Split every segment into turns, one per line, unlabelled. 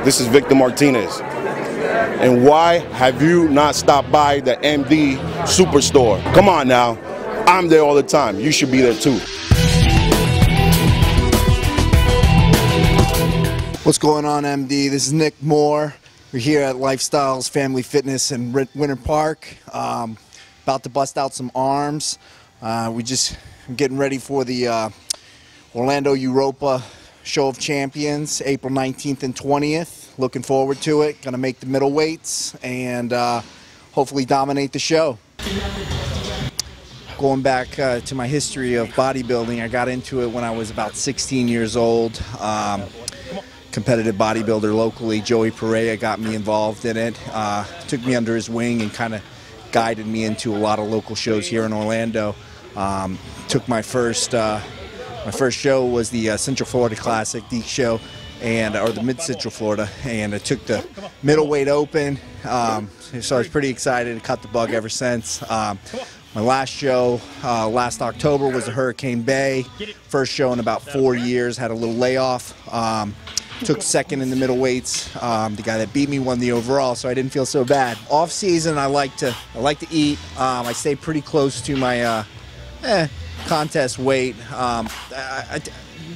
This is Victor Martinez. And why have you not stopped by the MD Superstore? Come on now. I'm there all the time. You should be there too.
What's going on, MD? This is Nick Moore. We're here at Lifestyles Family Fitness in Winter Park. About to bust out some arms. I'm getting ready for the Orlando Europa Show of Champions, April 19th and 20th. Looking forward to it. Gonna make the middleweights and hopefully dominate the show. Going back to my history of bodybuilding, I got into it when I was about 16 years old. Competitive bodybuilder locally, Joey Perea, got me involved in it. Took me under his wing and kind of guided me into a lot of local shows here in Orlando. Took my first show was the Central Florida Classic, the show, or the Mid-Central Florida, and I took the Middleweight Open. So I was pretty excited to cut the bug ever since. My last show last October was the Hurricane Bay. First show in about 4 years. Had a little layoff. Took second in the middleweights. The guy that beat me won the overall, so I didn't feel so bad. Off season, I like to eat. I stay pretty close to my contest weight.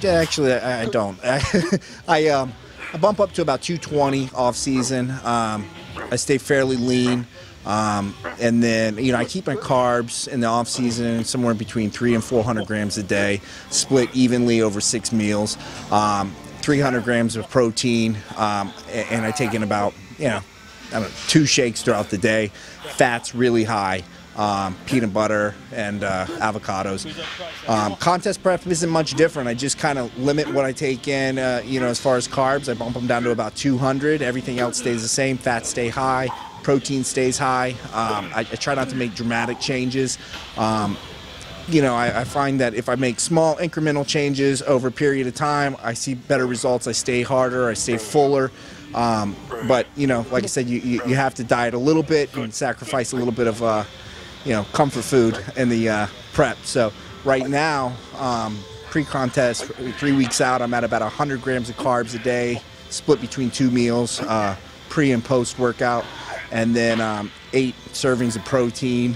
Actually, I don't. I bump up to about 220 off season. I stay fairly lean. And then, I keep my carbs in the off season somewhere between 300 and 400 grams a day, split evenly over 6 meals. 300 grams of protein, and I take in about, 2 shakes throughout the day. Fat's really high, peanut butter and avocados. Contest prep isn't much different. I just kind of limit what I take in, as far as carbs. I bump them down to about 200. Everything else stays the same. Fats stay high. Protein stays high. I try not to make dramatic changes. I find that if I make small incremental changes over a period of time, I see better results. I stay harder, I stay fuller. But, like I said, you have to diet a little bit and sacrifice a little bit of, comfort food in the prep. So right now, pre-contest, 3 weeks out, I'm at about 100 grams of carbs a day, split between 2 meals, pre and post-workout, and then 8 servings of protein,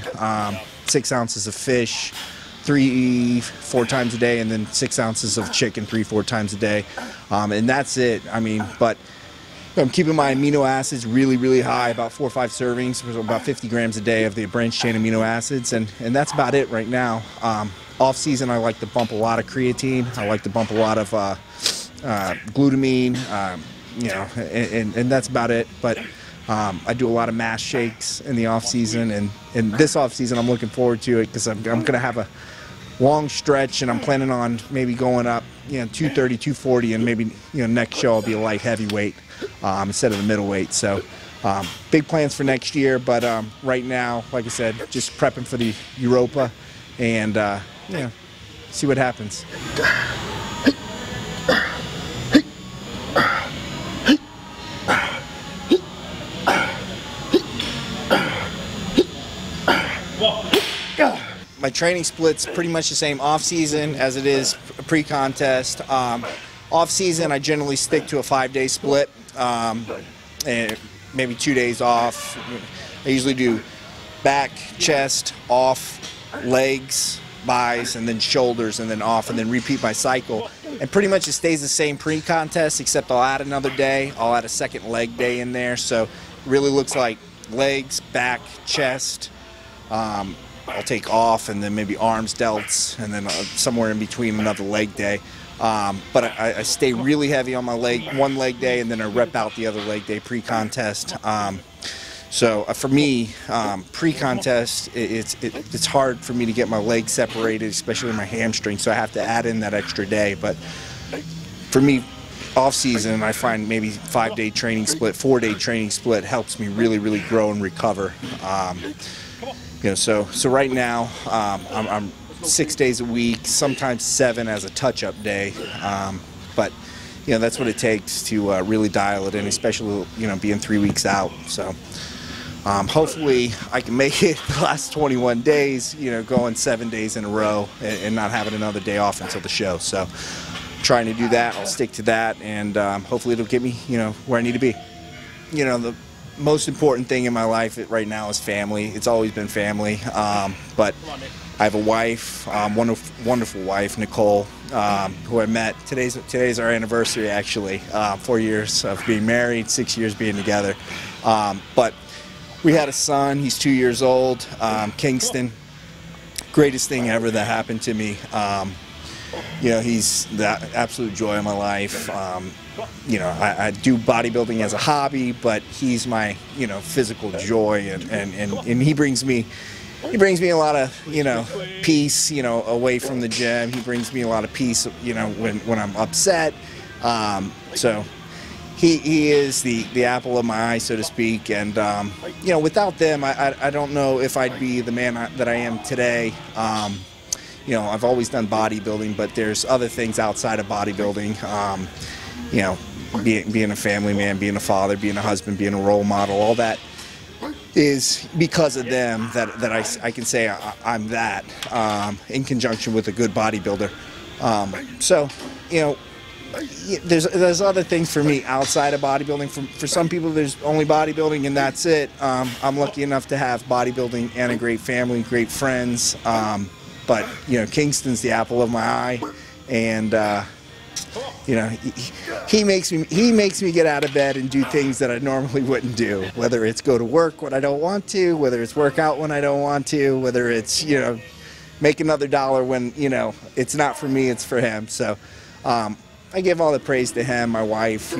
6 ounces of fish, 3-4 times a day, and then 6 ounces of chicken 3-4 times a day, and that's it. But I'm keeping my amino acids really, really high, about 4 or 5 servings, about 50 grams a day of the branched chain amino acids, and that's about it right now. Off season, I like to bump a lot of creatine. I like to bump a lot of glutamine, and that's about it. But I do a lot of mass shakes in the off season, and this off season I'm looking forward to it because I'm going to have a long stretch, and I'm planning on maybe going up, 230, 240, and maybe next show I'll be a light heavyweight instead of the middleweight. So big plans for next year, but right now, like I said, just prepping for the Europa, and see what happens. My training split's pretty much the same off season as it is pre-contest. Off season, I generally stick to a 5-day split, and maybe 2 days off. I usually do back, chest, off, legs, buys, and then shoulders, and then off, and then repeat my cycle. And pretty much it stays the same pre-contest, except I'll add another day. I'll add a second leg day in there, so it really looks like legs, back, chest. I'll take off, and then maybe arms, delts, and then somewhere in between another leg day. But I stay really heavy on my one leg day, and then I rep out the other leg day pre-contest. So for me, pre-contest, it's hard for me to get my legs separated, especially my hamstring, so I have to add in that extra day. But for me, off-season, I find maybe 5-day training split, 4-day training split helps me really, really grow and recover. So right now, I'm 6 days a week, sometimes 7 as a touch-up day. But that's what it takes to really dial it in, especially being 3 weeks out. So hopefully I can make it the last 21 days, going 7 days in a row and not having another day off until the show. So trying to do that. I'll stick to that, and hopefully it'll get me, where I need to be. The most important thing in my life right now is family. It's always been family, but I have a wife, wonderful wife, Nicole, who I met. Today's our anniversary, actually. 4 years of being married, 6 years being together. But we had a son. He's 2 years old, Kingston. Greatest thing ever that happened to me. He's the absolute joy of my life. I do bodybuilding as a hobby, but he's my, physical joy, and he brings me a lot of, peace, away from the gym. He brings me a lot of peace, when I'm upset. So he is the apple of my eye, so to speak. And, without them, I don't know if I'd be the man that I am today. I've always done bodybuilding, but there's other things outside of bodybuilding. Being a family man, being a father, being a husband, being a role model, all that is because of them that I can say I'm that, in conjunction with a good bodybuilder. There's other things for me outside of bodybuilding. For some people, there's only bodybuilding and that's it. I'm lucky enough to have bodybuilding and a great family, great friends. But Kingston's the apple of my eye, and he makes me get out of bed and do things that I normally wouldn't do. Whether it's go to work when I don't want to, whether it's work out when I don't want to, whether it's make another dollar when it's not for me, it's for him. So I give all the praise to him, my wife,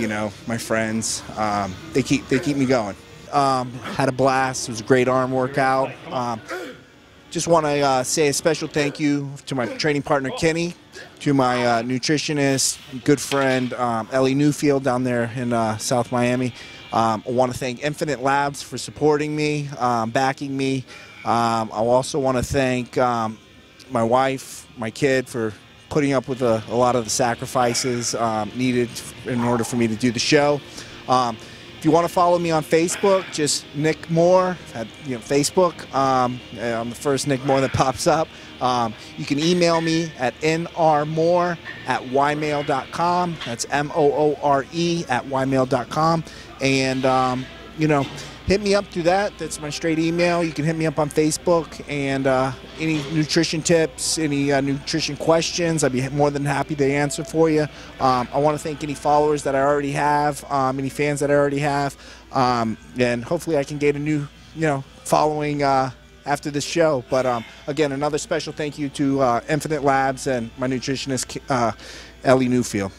my friends. They keep me going. Had a blast. It was a great arm workout. Just want to say a special thank you to my training partner, Kenny, to my nutritionist, good friend, Ellie Newfield down there in South Miami. I want to thank Infinite Labs for supporting me, backing me. I also want to thank my wife, my kid, for putting up with a lot of the sacrifices needed in order for me to do the show. If you want to follow me on Facebook, just Nick Moore at Facebook. I'm the first Nick Moore that pops up. You can email me at nrmoore@ymail.com. That's MOORE@ymail.com. And hit me up through that. That's my straight email. You can hit me up on Facebook, and any nutrition tips, any nutrition questions, I'd be more than happy to answer for you. I want to thank any followers that I already have, any fans that I already have, and hopefully I can get a new following after this show. But again, another special thank you to Infinite Labs and my nutritionist, Ellie Newfield.